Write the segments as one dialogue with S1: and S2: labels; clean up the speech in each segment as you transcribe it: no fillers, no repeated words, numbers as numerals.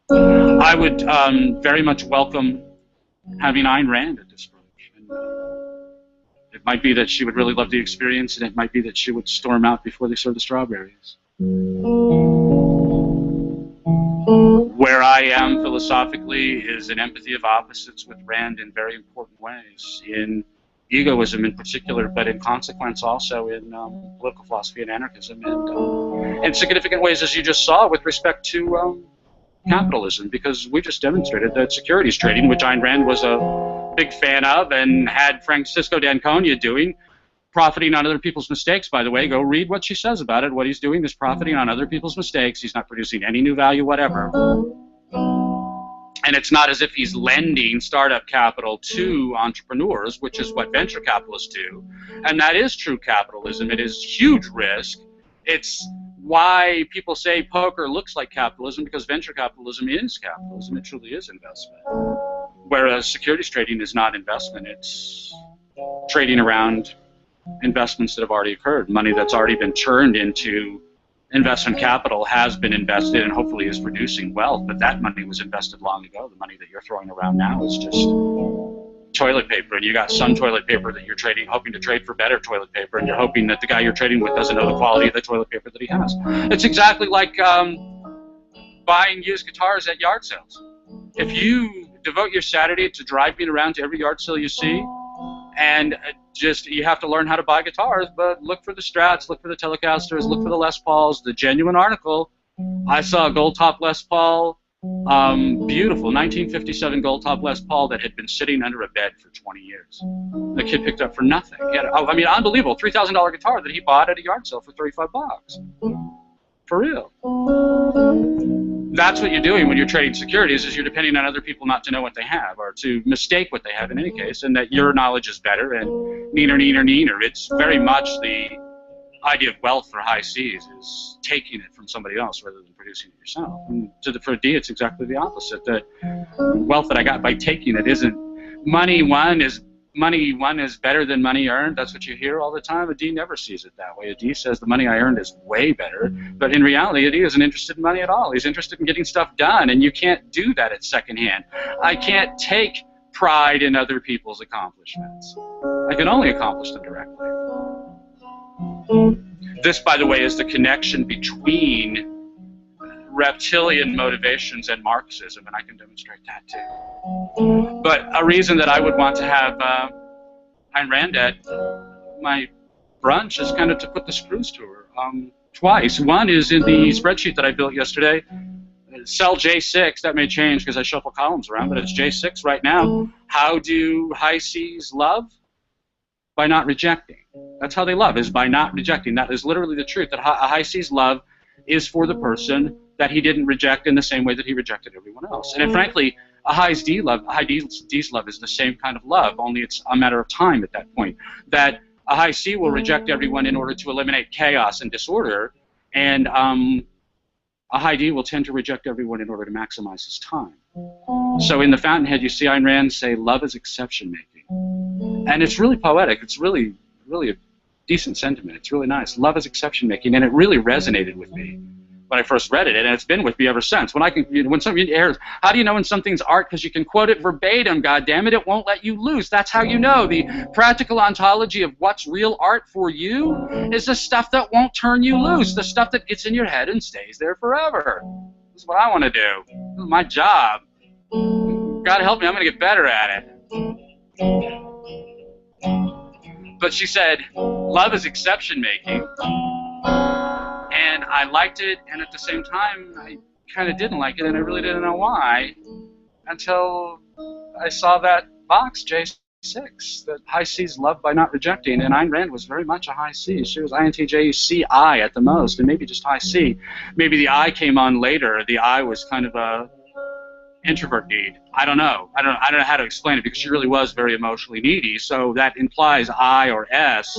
S1: I would very much welcome having Ayn Rand at this brunch. And, it might be that she would really love the experience, and it might be that she would storm out before they serve the strawberries. Where I am philosophically is an empathy of opposites with Rand in very important ways, in egoism in particular, but in consequence also in political philosophy and anarchism, and in significant ways, as you just saw, with respect to capitalism, because we just demonstrated that securities trading, which Ayn Rand was a big fan of and had Francisco d'Anconia doing, profiting on other people's mistakes, by the way. Go read what she says about it. What he's doing is profiting on other people's mistakes. He's not producing any new value whatever. And it's not as if he's lending startup capital to entrepreneurs, which is what venture capitalists do. And that is true capitalism. It is huge risk. It's why people say poker looks like capitalism, because venture capitalism is capitalism. It truly is investment. Whereas securities trading is not investment. It's trading around investments that have already occurred. Money that's already been turned into investment capital has been invested and hopefully is producing wealth, but that money was invested long ago. The money that you're throwing around now is just toilet paper, and you got some toilet paper that you're trading, hoping to trade for better toilet paper, and you're hoping that the guy you're trading with doesn't know the quality of the toilet paper that he has. It's exactly like buying used guitars at yard sales. If you devote your Saturday to driving around to every yard sale you see, and you have to learn how to buy guitars, but look for the Strats, look for the Telecasters, look for the Les Pauls, the genuine article. I saw a gold top Les Paul, beautiful 1957 gold top Les Paul that had been sitting under a bed for 20 years. The kid picked up for nothing. He had, I mean, unbelievable, $3,000 guitar that he bought at a yard sale for 35 bucks. For real. That's what you're doing when you're trading securities, is you're depending on other people not to know what they have, or to mistake what they have in any case, and that your knowledge is better, and neener, neener, neener. It's very much the idea of wealth for high C's is taking it from somebody else rather than producing it yourself. And for D, it's exactly the opposite, that wealth that I got by taking it isn't money won is better than money earned. That's what you hear all the time. A D never sees it that way. A D says the money I earned is way better, but in reality, a D isn't interested in money at all. He's interested in getting stuff done, and you can't do that at secondhand. I can't take pride in other people's accomplishments. I can only accomplish them directly. This, by the way, is the connection between reptilian motivations and Marxism, and I can demonstrate that too. But a reason that I would want to have Ayn Rand at my brunch is kind of to put the screws to her twice. One is in the spreadsheet that I built yesterday. Cell J6, that may change because I shuffle columns around, but it's J6 right now. How do high C's love? By not rejecting. That's how they love, is by not rejecting. That is literally the truth, that a high C's love is for the person that he didn't reject in the same way that he rejected everyone else. And frankly, a high D's love is the same kind of love, only it's a matter of time at that point. That a high C will reject everyone in order to eliminate chaos and disorder, and a high D will tend to reject everyone in order to maximize his time. So in the Fountainhead, you see Ayn Rand say, love is exception making. And it's really poetic. It's really, really a decent sentiment. It's really nice. Love is exception making, and it really resonated with me when I first read it, and it's been with me ever since. When something airs, how do you know when something's art? Because you can quote it verbatim. God damn it, it won't let you loose. That's how you know. The practical ontology of what's real art for you is the stuff that won't turn you loose, the stuff that gets in your head and stays there forever. This is what I want to do. This is my job. God help me, I'm going to get better at it. But she said, love is exception making. And I liked it, and at the same time, I kind of didn't like it, and I really didn't know why until I saw that box, J6, that high C's love by not rejecting, and Ayn Rand was very much a high C. She was INTJCI at the most, and maybe just high C. Maybe the I came on later. The I was kind of a introvert need. I don't know. I don't know how to explain it, because she really was very emotionally needy, so that implies I or S,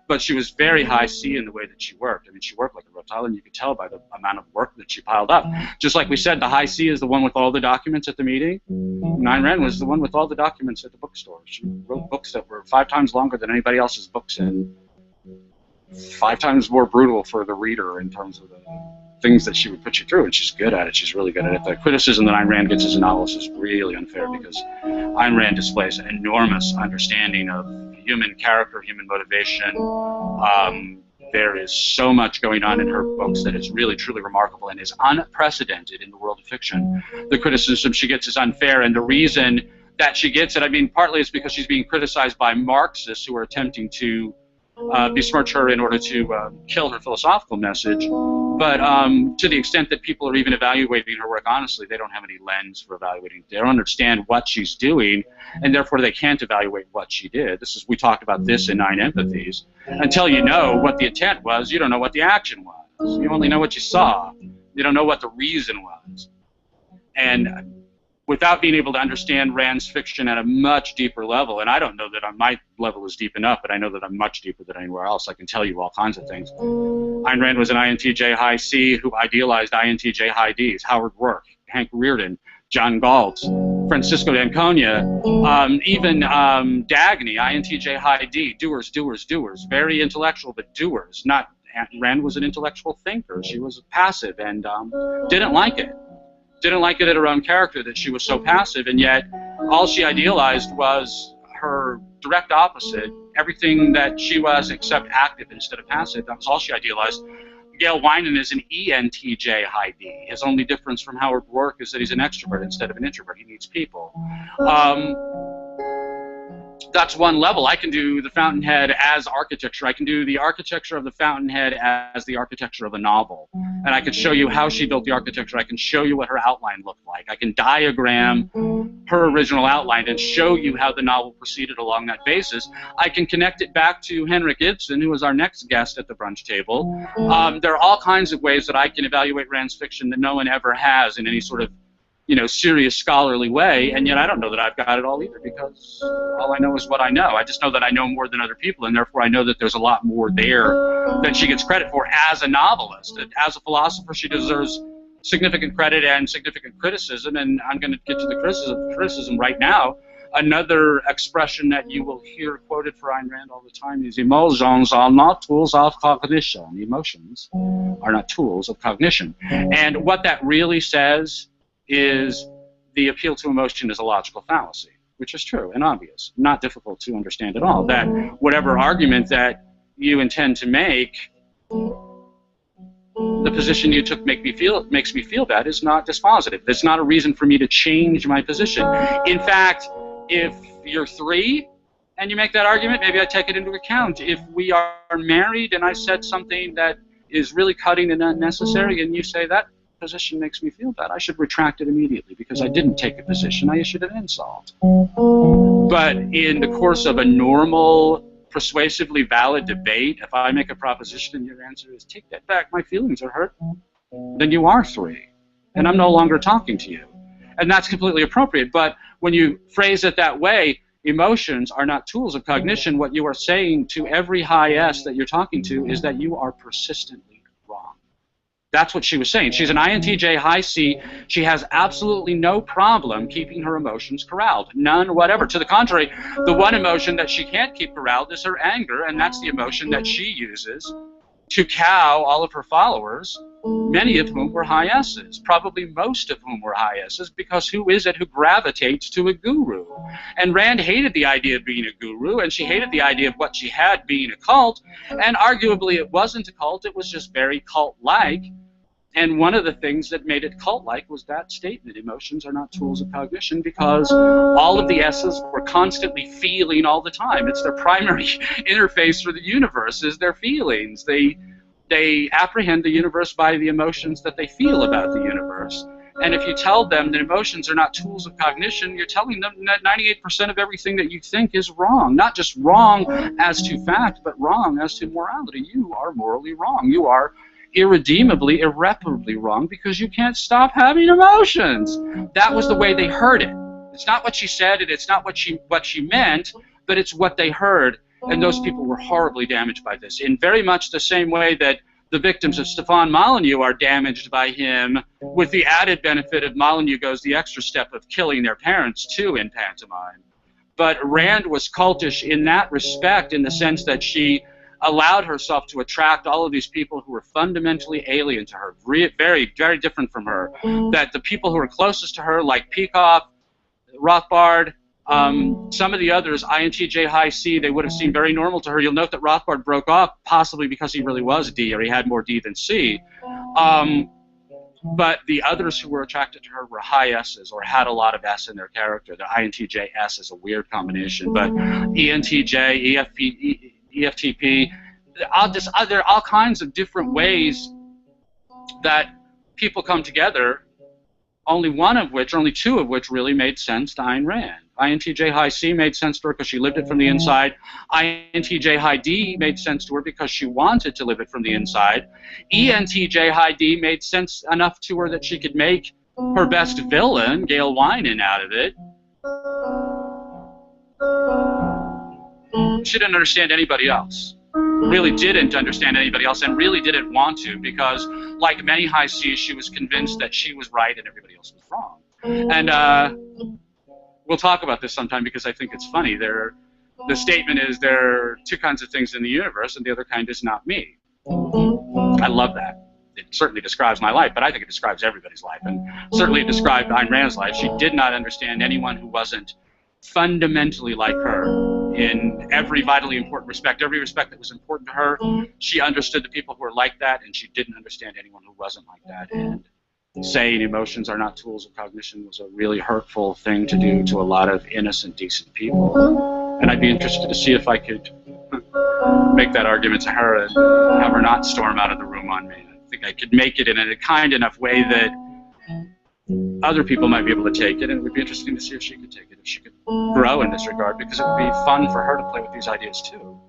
S1: but she was very high C in the way that she worked. I mean, she worked like a reptile, and you could tell by the amount of work that she piled up. Just like we said, the high C is the one with all the documents at the meeting. Ayn Rand was the one with all the documents at the bookstore. She wrote books that were 5 times longer than anybody else's books, and 5 times more brutal for the reader in terms of the things that she would put you through, and she's good at it. She's really good at it. The criticism that Ayn Rand gets as a novelist is really unfair, because Ayn Rand displays an enormous understanding of human character, human motivation. There is so much going on in her books that is really, truly remarkable and is unprecedented in the world of fiction. The criticism she gets is unfair, and the reason that she gets it, I mean, partly it's because she's being criticized by Marxists who are attempting to besmirch her in order to kill her philosophical message. But to the extent that people are even evaluating her work honestly, they don't have any lens for evaluating. They don't understand what she's doing, and therefore they can't evaluate what she did. We talked about this in 9 Empathies. Until you know what the intent was, you don't know what the action was. You only know what you saw. You don't know what the reason was. And without being able to understand Rand's fiction at a much deeper level, and I don't know that my level is deep enough, but I know that I'm much deeper than anywhere else. I can tell you all kinds of things. Ayn Rand was an INTJ high C who idealized INTJ high Ds, Howard Rourke, Hank Rearden, John Galt, Francisco d'Anconia, even Dagny, INTJ high D, doers, doers, doers, very intellectual, but doers. Rand was an intellectual thinker. She was passive and didn't like it. Didn't like it in her own character that she was so passive, and yet all she idealized was her direct opposite, everything that she was except active instead of passive. That was all she idealized. Gail Winan is an ENTJ high D. His only difference from Howard Rourke is that he's an extrovert instead of an introvert. He needs people. That's one level. I can do the Fountainhead as architecture. I can do the architecture of the Fountainhead as the architecture of a novel. And I can show you how she built the architecture. I can show you what her outline looked like. I can diagram her original outline and show you how the novel proceeded along that basis. I can connect it back to Henrik Ibsen, who was our next guest at the brunch table. There are all kinds of ways that I can evaluate Rand's fiction that no one ever has in any sort of serious scholarly way, and yet I don't know that I've got it all either, because all I know is what I know. I just know that I know more than other people, and therefore I know that there's a lot more there than she gets credit for as a novelist. As a philosopher, she deserves significant credit and significant criticism, and I'm going to get to the criticism right now. Another expression that you will hear quoted for Ayn Rand all the time is, emotions are not tools of cognition. Emotions are not tools of cognition. And what that really says is the appeal to emotion is a logical fallacy, which is true and obvious, not difficult to understand at all, that whatever argument that you intend to make, the position you took makes me feel bad is not dispositive. It's not a reason for me to change my position. In fact, if you're 3 and you make that argument, maybe I take it into account. If we are married and I said something that is really cutting and unnecessary, and you say that position makes me feel bad, I should retract it immediately, because I didn't take a position, I issued an insult. But in the course of a normal, persuasively valid debate, if I make a proposition and your answer is, take that back, my feelings are hurt, then you are 3, and I'm no longer talking to you. And that's completely appropriate. But when you phrase it that way, emotions are not tools of cognition, what you are saying to every high S that you're talking to is that you are persistently wrong. That's what she was saying. She's an INTJ high C. She has absolutely no problem keeping her emotions corralled. None whatever. To the contrary, the one emotion that she can't keep corralled is her anger, and that's the emotion that she uses to cow all of her followers, many of whom were high S's, probably most of whom were high S's, because who is it who gravitates to a guru? And Rand hated the idea of being a guru, and she hated the idea of what she had being a cult, and arguably it wasn't a cult, it was just very cult-like. And one of the things that made it cult-like was that statement, emotions are not tools of cognition, because all of the S's were constantly feeling all the time. It's their primary interface for the universe, is their feelings. They apprehend the universe by the emotions that they feel about the universe. And if you tell them that emotions are not tools of cognition, you're telling them that 98% of everything that you think is wrong. Not just wrong as to fact, but wrong as to morality. You are morally wrong. You are irredeemably, irreparably wrong, because you can't stop having emotions. That was the way they heard it. It's not what she said, and it's not what she meant, but it's what they heard. And those people were horribly damaged by this, in very much the same way that the victims of Stefan Molyneux are damaged by him, with the added benefit of Molyneux goes the extra step of killing their parents, too, in pantomime. But Rand was cultish in that respect, in the sense that she allowed herself to attract all of these people who were fundamentally alien to her, very, very different from her. That the people who were closest to her, like Peikoff, Rothbard, some of the others, INTJ high C, they would have seemed very normal to her. You'll note that Rothbard broke up, possibly because he really was a D, or he had more D than C. But the others who were attracted to her were high S's, or had a lot of S in their character. The INTJ S is a weird combination, but ENTJ, EFTP, there are all kinds of different ways that people come together, only two of which really made sense to Ayn Rand. INTJ high C made sense to her because she lived it from the inside. INTJ high D made sense to her because she wanted to live it from the inside. ENTJ high D made sense enough to her that she could make her best villain, Gail Winan, out of it. She didn't understand anybody else. Really didn't understand anybody else, and really didn't want to, because like many high C's, she was convinced that she was right and everybody else was wrong. And we'll talk about this sometime because I think it's funny. The statement is there are two kinds of things in the universe, and the other kind is not me. I love that. It certainly describes my life, but I think it describes everybody's life, and certainly it described Ayn Rand's life. She did not understand anyone who wasn't fundamentally like her in every vitally important respect, every respect that was important to her. She understood the people who were like that, and she didn't understand anyone who wasn't like that. And saying emotions are not tools of cognition was a really hurtful thing to do to a lot of innocent, decent people. And I'd be interested to see if I could make that argument to her and have her not storm out of the room on me. I think I could make it in a kind enough way that other people might be able to take it, and it would be interesting to see if she could take it, if she could grow in this regard, because it would be fun for her to play with these ideas too.